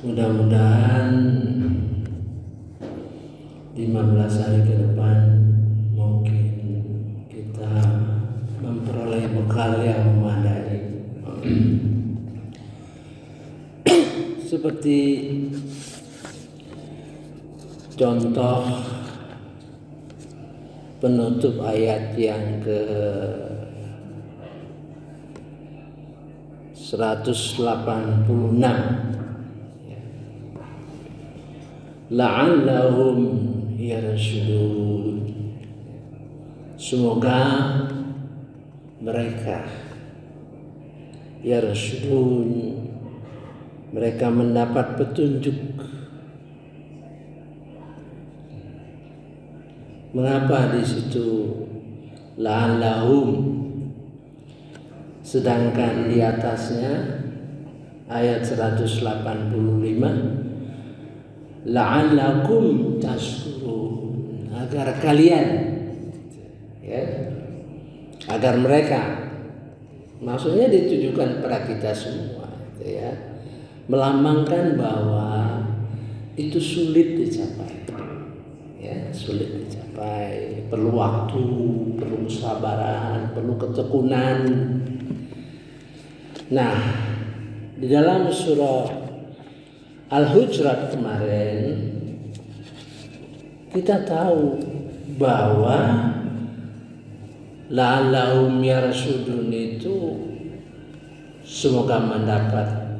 Mudah-mudahan 15 hari ke depan mungkin kita memperoleh bekal yang memadai. Seperti contoh penutup ayat yang ke 186, la'allahum yarshudun. Semoga mereka yarshudun, mereka mendapat petunjuk. Mengapa di situ la'allahum, sedangkan di atasnya ayat 185 la'allakum tashkurun, agar kalian, ya, agar mereka, maksudnya ditujukan pada kita semua, ya, melambangkan bahwa itu sulit dicapai, ya, sulit dicapai, perlu waktu, perlu kesabaran, perlu ketekunan. Nah, di dalam surah Al-Hujurat kemarin kita tahu bahwa la'allahum yarshudun itu semoga mendapat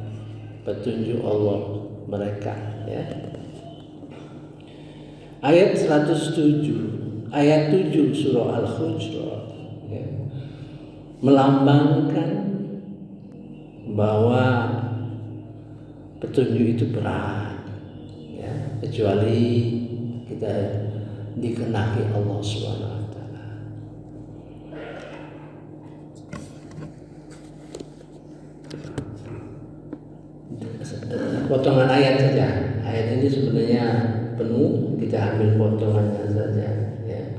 petunjuk Allah mereka, ya. Ayat 107, ayat 7 surah Al-Hujurat, ya, melambangkan bahwa petunjuk itu berat, ya, kecuali kita dikehendaki Allah Subhanahu wa taala. Potongan ayat saja. Ayat ini sebenarnya penuh, kita ambil potongannya saja, ya.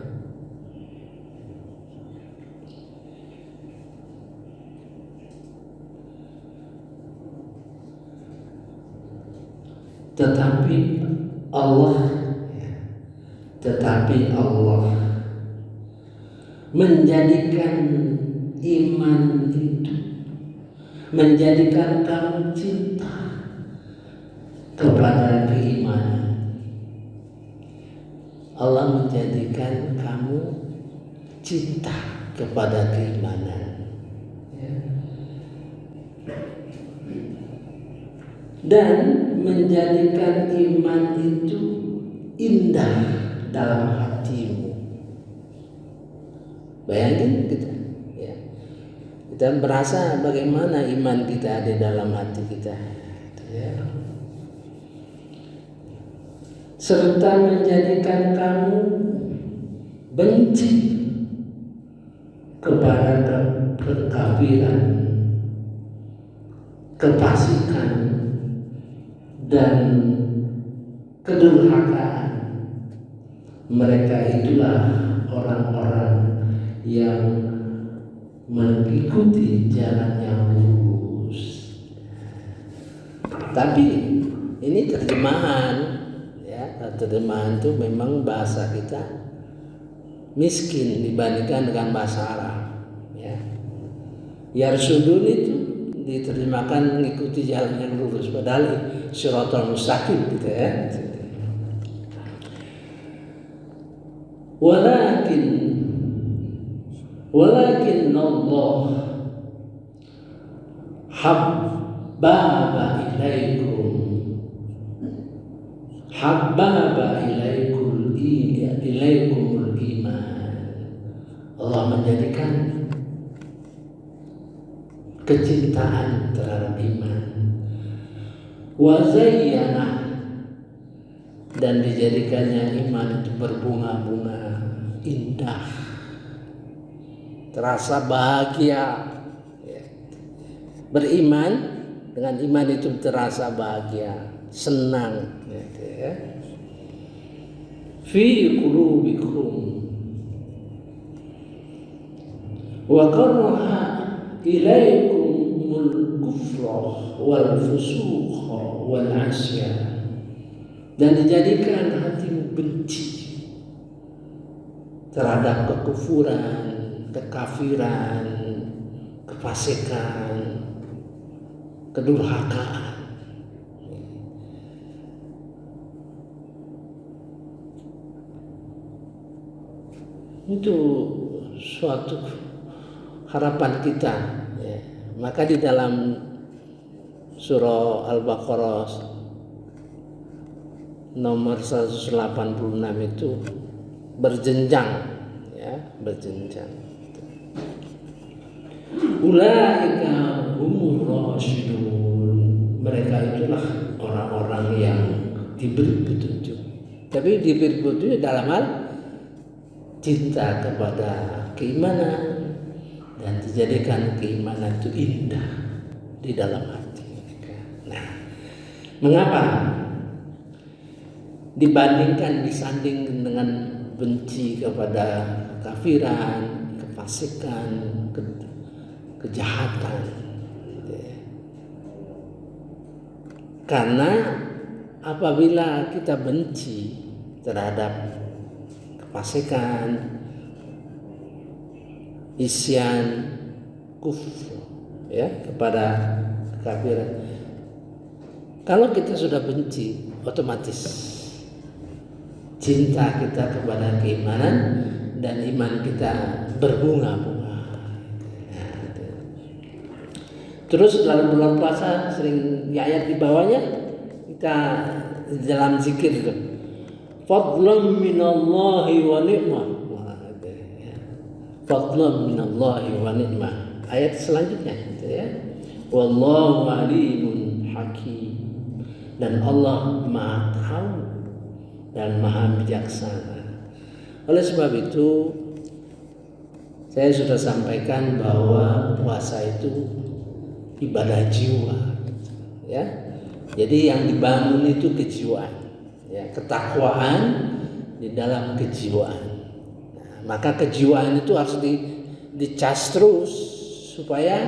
Tetapi Allah menjadikan iman itu, menjadikan kamu cinta kepada keimanan. Allah menjadikan kamu cinta kepada keimanan, ya. Dan menjadikan iman itu indah dalam hatimu. Bayangin kita, ya, kita merasa bagaimana iman kita ada dalam hati kita, ya. Serta menjadikan kamu benci kepada kekafiran, kefasikan, dan kedurhakaan. Mereka itulah orang-orang yang mengikuti jalan yang lurus. Tapi ini terjemahan, ya, terjemahan itu memang bahasa kita miskin dibandingkan dengan bahasa Arab, ya. Yarsudun itu diterjemahkan mengikuti jalan yang lurus, padahal Shiratal Mustaqim, gitu, ya. Walakin Allah habbaba ilaikumul iman. Allah menjadikan kecintaan terhadap iman, wa zayyana, dan dijadikannya iman itu berbunga-bunga indah, terasa bahagia, ya. Beriman, dengan iman itu terasa bahagia, senang, gitu, ya. Fi qulubikum wa karaha ilaikumul kufra kufra wal fusukha wal asyan, dan dijadikan hatimu benci terhadap kekufuran, kekafiran, kefasikan, kedurhakaan. Itu suatu harapan kita, ya. Maka di dalam surah Al-Baqarah nomor 186 itu berjenjang, ya, berjenjang. Ulaika humur rasyidun, mereka itulah orang-orang yang diberi petunjuk. Tapi diberi petunjuk dalam hal cinta kepada keimanan, dan dijadikan keimanan itu indah di dalam hati mereka. Nah, mengapa dibandingkan, disandingkan dengan benci kepada kekafiran, kefasikan, kejahatan? Karena apabila kita benci terhadap kefasikan, isyan, kufur, ya, kepada kekafiran, kalau kita sudah benci, otomatis cinta kita kepada keimanan dan iman kita berbunga-bunga. Terus dalam bulan puasa sering di ayat di bawahnya kita dalam zikir itu, fadlan minallahi wa ni'mah, fadlan minallahi wa ni'mah. Ayat selanjutnya gitu, ya, wallahu alimun hakim, dan Allah Maha tahu dan Maha bijaksana. Oleh sebab itu saya sudah sampaikan bahwa puasa itu ibadah jiwa, ya. Jadi yang dibangun itu kejiwaan, ya, ketakwaan di dalam kejiwaan. Nah, maka kejiwaan itu harus dicas terus supaya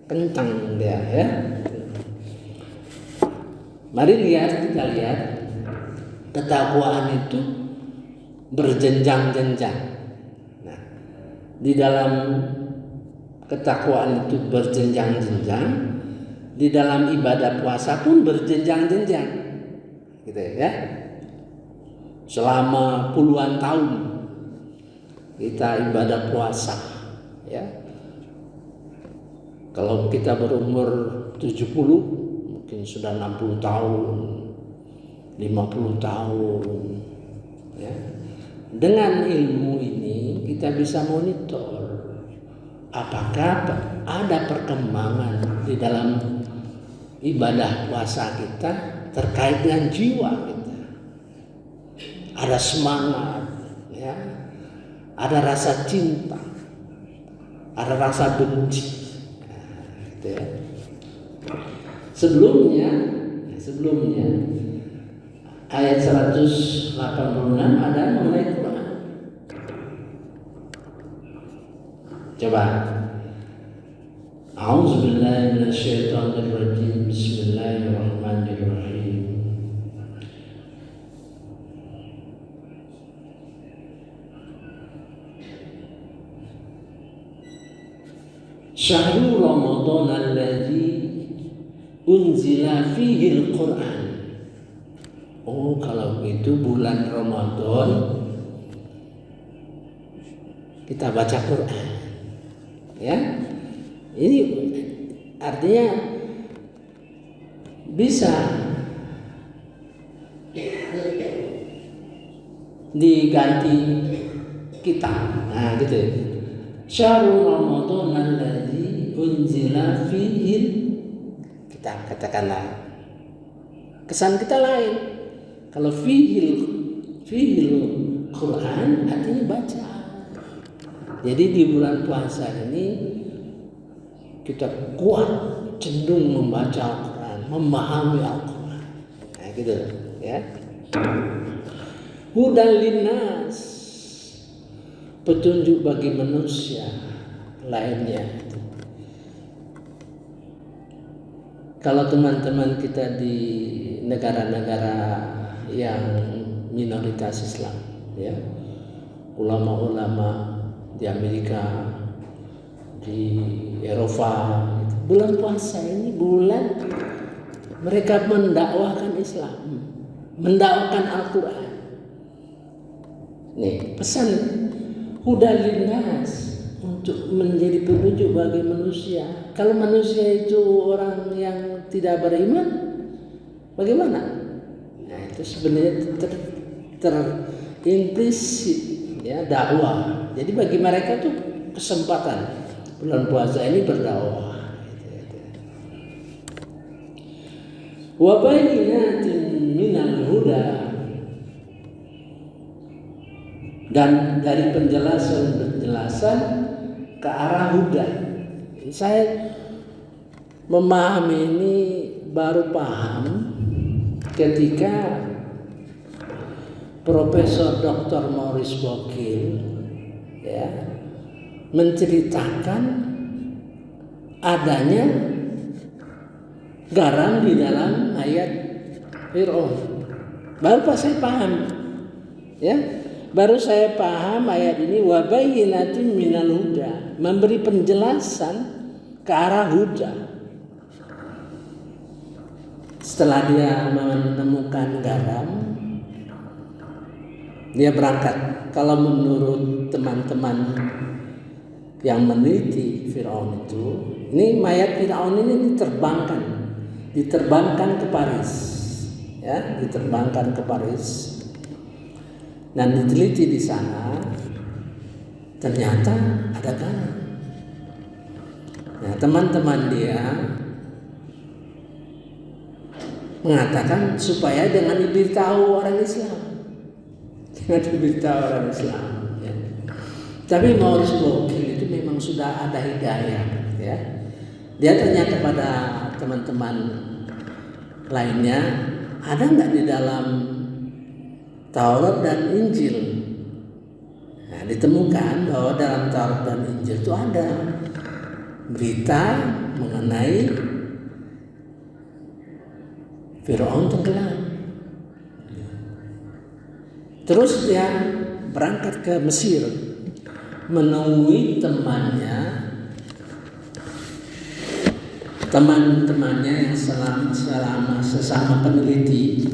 kencang dia, ya. Mari kita lihat ketakwaan itu berjenjang-jenjang. Nah, di dalam ketakwaan itu berjenjang-jenjang, di dalam ibadah puasa pun berjenjang-jenjang, gitu ya. Selama puluhan tahun kita ibadah puasa, ya. Kalau kita berumur 70, mungkin sudah 60 tahun, 50 tahun, ya. Dengan ilmu ini kita bisa monitor apakah ada perkembangan di dalam ibadah puasa kita terkait dengan jiwa kita. Ada semangat, ya. Ada rasa cinta, ada rasa benci, gitu ya. Sebelumnya ayat 186 ada mengenai Quran. Coba. A'udzubillahi minasyaitonirrajim. Bismillahirrahmanirrahim. Syahrul Ramadan alladzi unzila fihi al-Quran. Oh, kalau itu bulan Ramadan kita baca Quran, ya. Ini artinya bisa diganti kitab. Nah, gitu. Syahrul Ramadan alladzi unzila fihi, kita katakanlah kesan kita lain. Kalau fihil Quran artinya baca. Jadi di bulan puasa ini kita kuat cenderung membaca Al-Quran, memahami Al-Quran. Nah, gitu, ya. Hudan linnas, petunjuk bagi manusia lainnya. Kalau teman-teman kita di negara-negara yang minoritas Islam, ya, ulama-ulama di Amerika, di Eropa, gitu. Bulan puasa ini bulan mereka mendakwahkan Islam, mendakwahkan Al-Quran. Nih pesan hudal linnas, untuk menjadi petunjuk bagi manusia. Kalau manusia itu orang yang tidak beriman, bagaimana? Nah, itu sebenarnya terimplisit, ya, dakwah. Jadi bagi mereka tuh kesempatan bulan puasa ini berdakwah. Wa bayyinatin minal huda, dan dari penjelasan ke arah huda. Saya memahami ini baru paham ketika Profesor Dr. Maurice Bokil, ya, menceritakan adanya garam di dalam ayat Fir'aun. Baru pas saya paham, ya, baru saya paham ayat ini, wa bayyinatin minal huda, memberi penjelasan ke arah huda. Setelah dia menemukan garam, dia berangkat. Kalau menurut teman-teman yang meneliti Firaun itu, ini mayat Firaun ini diterbangkan ke Paris, ya, diterbangkan ke Paris dan diteliti di sana, ternyata ada garam. Nah, teman-teman dia mengatakan supaya jangan diberitahu orang Islam. Jangan diberitahu orang Islam, ya. Tapi Maurice Bokil itu memang sudah ada hidayah, ya. Dia tanya kepada teman-teman lainnya, ada nggak di dalam Taurat dan Injil? Nah, ditemukan bahwa dalam Taurat dan Injil itu ada berita mengenai Firaun tenggelam. Terus dia berangkat ke Mesir menemui teman-temannya yang selama sesama peneliti.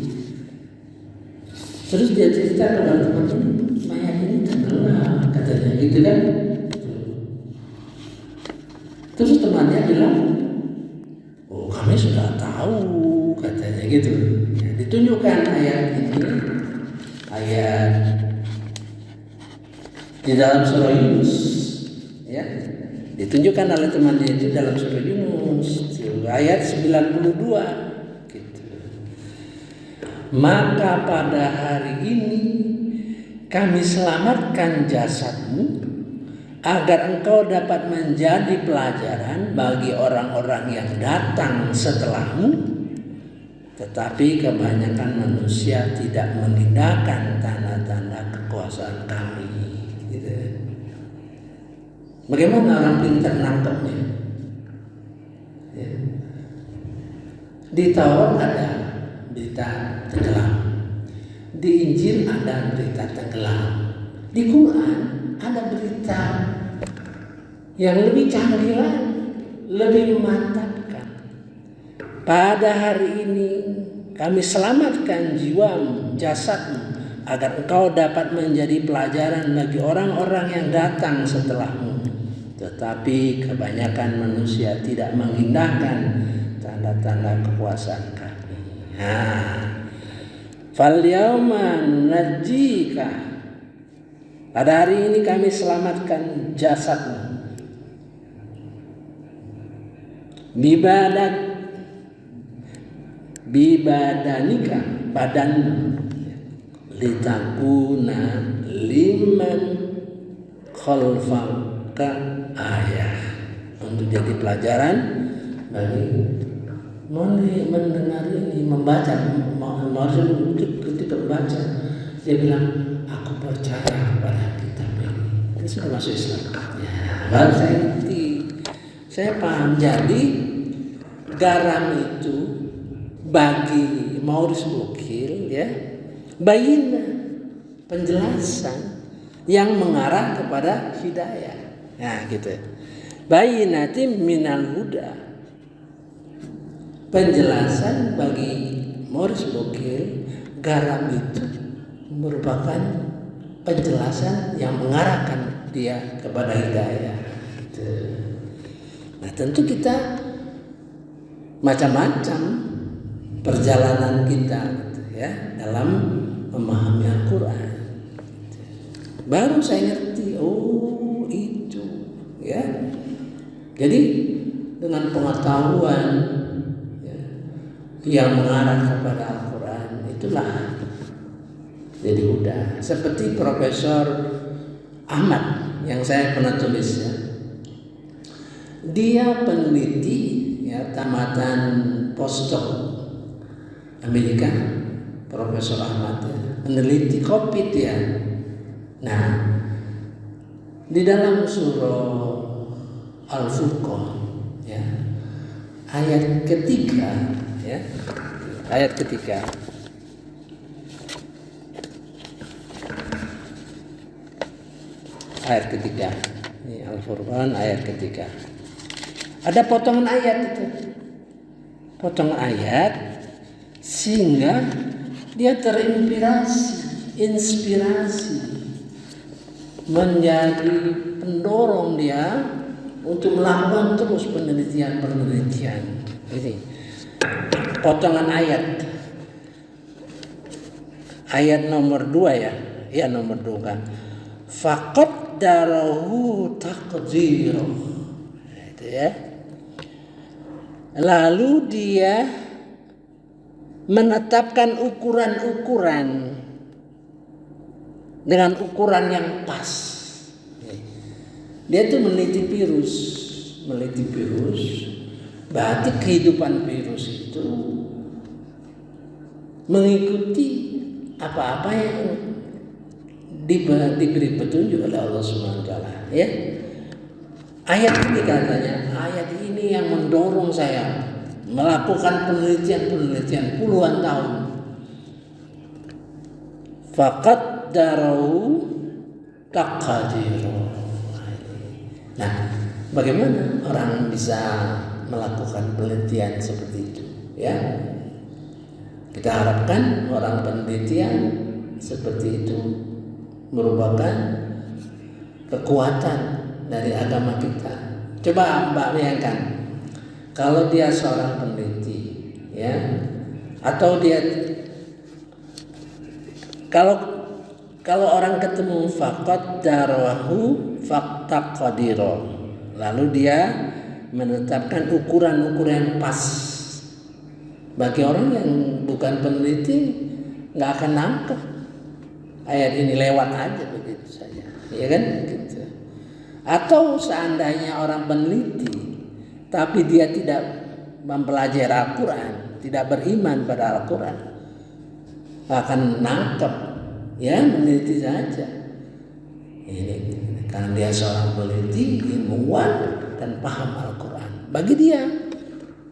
Terus dia cerita kepada teman-teman, mayat ini tenggelam, katanya gitu kan. Terus temannya bilang, oh kami sudah tahu, katanya gitu. Ya, ditunjukkan ayat ini, ayat di dalam surah Yunus, ya, ditunjukkan oleh temannya itu dalam surah Yunus, ayat 92. Maka pada hari ini kami selamatkan jasadmu agar engkau dapat menjadi pelajaran bagi orang-orang yang datang setelahmu, tetapi kebanyakan manusia tidak mengindahkan tanda-tanda kekuasaan kami. Gitu. Bagaimana orang pintar nangkepnya? Ya. Di Taurat ada berita tenggelam, di Injil ada berita tenggelam, di Quran ada berita yang lebih canggih lagi, lebih memantapkan. Pada hari ini kami selamatkan jiwamu, jasadmu, agar engkau dapat menjadi pelajaran bagi orang-orang yang datang setelahmu. Tetapi kebanyakan manusia tidak mengindahkan tanda-tanda kekuasaan kami. Fal yauma nunajjika, pada hari ini kami selamatkan jasadmu, bibadanika, badanmu, litakuna liman khalfaka ayah, untuk jadi pelajaran bagi mendengar ini, membaca, ketika membaca, dia bilang, aku percaya pada kitab ini. Ini sudah masuk Islam. Ya, baru saya ngerti, saya paham. Jadi garam itu bagi Maurice Bucaille ya, bayina, penjelasan yang mengarah kepada hidayah. Nah gitu. Bayinatin minal huda, penjelasan bagi Maurice Bucaille, garam itu merupakan penjelasan yang mengarahkan dia kepada hidayah. Nah tentu kita macam-macam perjalanan kita gitu ya dalam memahami Al-Quran. Baru saya ngerti, oh itu ya. Jadi dengan pengetahuan ya, yang mengarah kepada Al-Quran, itulah jadi udah seperti Profesor Ahmad yang saya pernah tulisnya. Dia peneliti ya, tamatan postdoc Amerika, Profesor Ahmad ya, peneliti COVID ya. Nah, di dalam surah Al-Furqan ya, ayat ketiga ya, ayat ketiga. Ayat ketiga. Ini Al-Furqan ayat ketiga. Ada potongan ayat itu. Potongan ayat sehingga dia inspirasi menjadi pendorong dia untuk melakukan terus penelitian. Ini potongan ayat nomor 2 ya. Ya nomor 2 kan. Faqaddarahu taqdira. Itu ya. Lalu dia menetapkan ukuran-ukuran dengan ukuran yang pas. Dia tuh meneliti virus. Berarti kehidupan virus itu mengikuti apa-apa yang diberi petunjuk oleh Allah Subhanahu wa taala ya. Ayat ini katanya, ayat ini yang mendorong saya melakukan penelitian puluhan tahun. Faqaddarahu taqdira. Nah, bagaimana orang bisa melakukan penelitian seperti itu ya? Kita harapkan orang penelitian seperti itu merupakan kekuatan dari agama kita. Coba Mbak bayangkan, kalau dia seorang peneliti, ya, atau dia kalau orang ketemu faqaddarahu faqtaqadira, lalu dia menetapkan ukuran-ukuran pas. Bagi orang yang bukan peneliti nggak akan nangkep ayat ini, lewat aja begitu saja, ya kan? Gitu. Atau seandainya orang peneliti, tapi dia tidak mempelajari Al-Quran, tidak beriman pada Al-Quran, akan nangkep, ya meneliti saja. Ini karena dia seorang peneliti, ilmuwan dan paham Al-Quran. Bagi dia,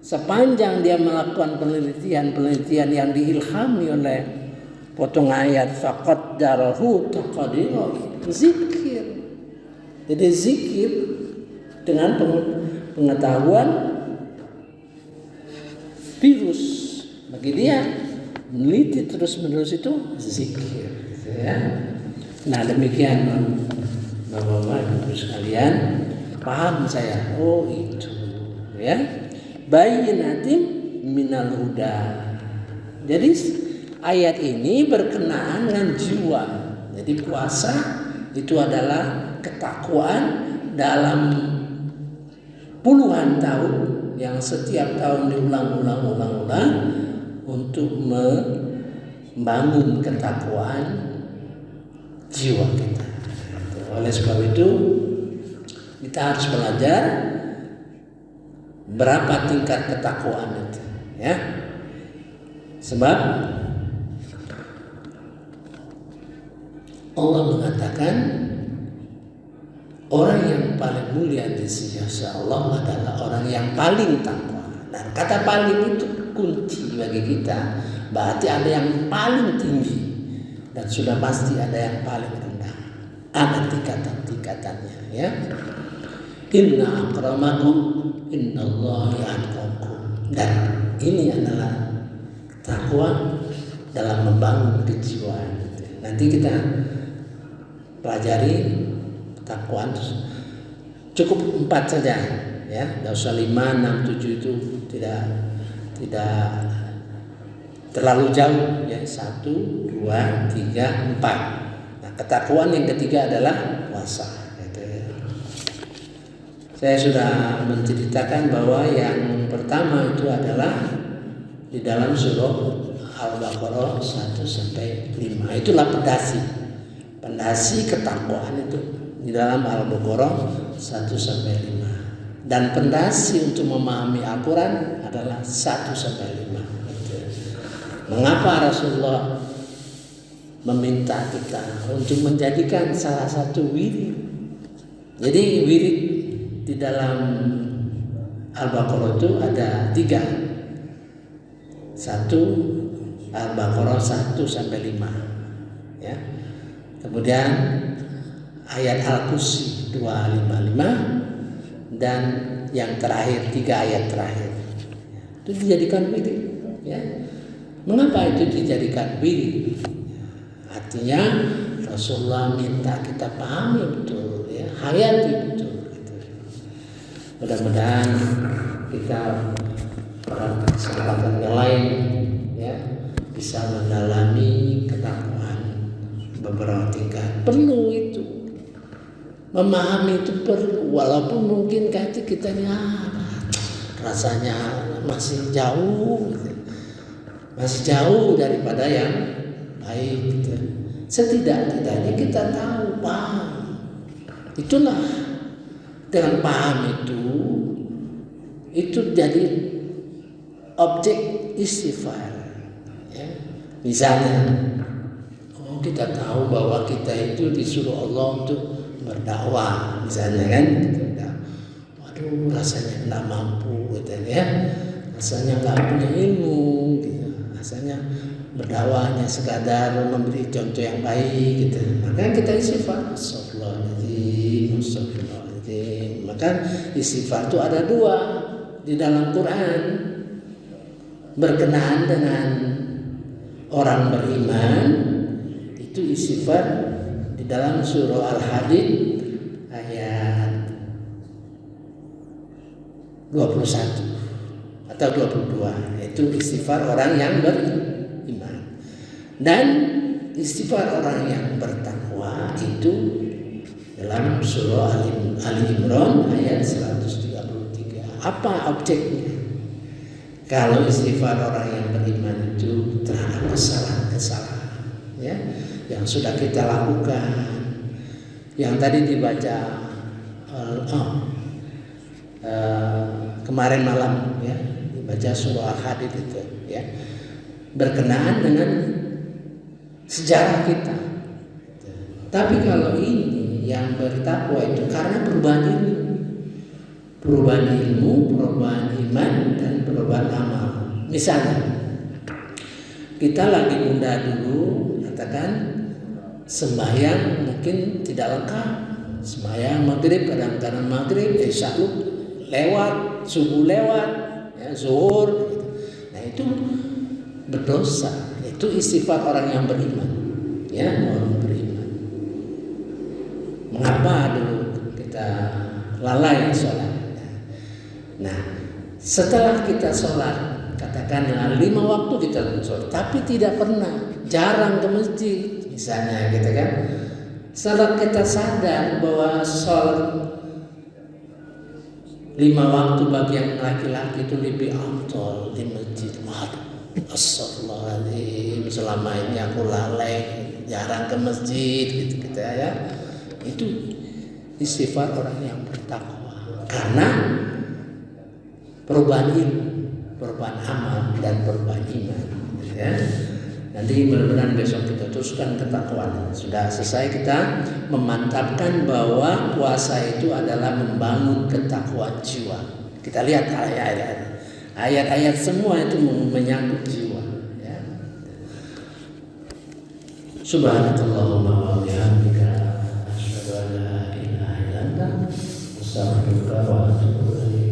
sepanjang dia melakukan penelitian yang diilhami oleh potongan ayat faqaddarahu taqdira, itu zikir. Jadi zikir dengan pengetahuan virus, bagi dia meneliti terus-menerus itu zikir, gitu ya. Nah demikian Bapak-bapak Ibu sekalian, paham saya. Oh itu ya, bayyinatin minal huda. Jadi ayat ini berkenaan dengan jiwa. Jadi puasa itu adalah ketakwaan dalam puluhan tahun yang setiap tahun diulang untuk membangun ketakwaan jiwa kita. Oleh sebab itu kita harus belajar berapa tingkat ketakwaan itu, ya. Sebab Allah mengatakan orang yang paling mulia di sisi Allah adalah orang yang paling takwa. Dan kata paling itu kunci bagi kita. Berarti ada yang paling tinggi dan sudah pasti ada yang paling rendah. Ada tingkatan-tingkatannya, ya. Inna akramakum innallaha ya'lamukum. Dan ini adalah takwa dalam membangun kejiwaan. Nanti kita pelajari takwa cukup 4 saja, ya. Tidak usah 5, 6, 7 itu tidak terlalu jauh, ya. 1, 2, 3, 4. Nah, ketakwaan yang ketiga adalah puasa. Saya sudah menceritakan bahwa yang pertama itu adalah di dalam surah Al-Baqarah 1-5. Itulah pondasi ketakwaan itu di dalam Al-Baqarah 1-5. Dan pondasi untuk memahami Al-Quran adalah 1-5. Mengapa Rasulullah meminta kita untuk menjadikan salah satu wirid? Jadi wirid di dalam Al-Baqarah itu ada 3. 1 Al-Baqarah 1-5, ya. Kemudian ayat Al-Kursi 255 dan yang terakhir 3 ayat terakhir. Itu dijadikan wirid, ya. Mengapa itu dijadikan wirid? Artinya Rasulullah minta kita pahami betul, ya, hayati betul. Mudah-mudahan kita pada kesempatan yang lain, ya, bisa mendalami ketakwaan beberapa tingkat. Perlu itu, memahami itu perlu. Walaupun mungkin kita rasanya masih jauh daripada yang baik. Gitu. Setidak-tidaknya kita tahu, paham. Itulah dengan paham itu jadi objek istighfar, ya. Misalnya, kita tahu bahwa kita itu disuruh Allah untuk berdakwah, misalnya kan, waduh rasanya nggak mampu, gitu, ya. Rasanya nggak punya ilmu, gitu. Rasanya berdakwahnya sekadar memberi contoh yang baik, gitu. Maka kita istighfar, astagfirullahaladzim. Maka istighfar itu ada 2 di dalam Quran. Berkenaan dengan orang beriman itu istighfar di dalam surah Al-Hadid ayat 21 atau 22. Itu istighfar orang yang beriman. Dan istighfar orang yang bertakwa itu dalam surah Ali Imran ayat 133. Apa objeknya? Kalau istighfar orang yang beriman itu terhadap kesalahan-kesalahan, ya, yang sudah kita lakukan, yang tadi dibaca kemarin malam, ya, dibaca surah Al-Hadid itu, ya, berkenaan dengan sejarah kita. Tapi kalau ini yang bertakwa itu karena perubahan ilmu, perubahan iman, dan perubahan amal. Misalnya, kita lagi muda dulu, katakan sembahyang mungkin tidak lengkap, sembahyang maghrib, kadang-kadang maghrib, isya lewat, subuh lewat, ya, zuhur, gitu. Nah itu berdosa. Itu istighfar orang yang beriman, ya, orang beriman. Mengapa dulu kita lalai sholat? Nah, setelah kita sholat, katakanlah 5 waktu kita sholat, tapi tidak pernah, jarang ke masjid, misalnya, gitu kan. Setelah kita sadar bahwa sholat 5 waktu bagi yang laki-laki itu lebih afdal di masjid. Waduh, astagfirullahaladzim, selama ini aku lalai, jarang ke masjid, gitu ya. Itu istighfar orang yang bertakwa. Karena perubahan ilmu, perubahan amal, dan perubahan iman, ya. Nanti mudah-mudahan besok kita teruskan ketakwaan. Sudah selesai kita memantapkan bahwa puasa itu adalah membangun ketakwaan jiwa. Kita lihat ayat-ayat. Ayat-ayat semua itu menyangkut jiwa. Ya. Subhanakallahumma wa bihamdika asyhadu an la ilaha illa anta astaghfiruka wa atubu ilaik.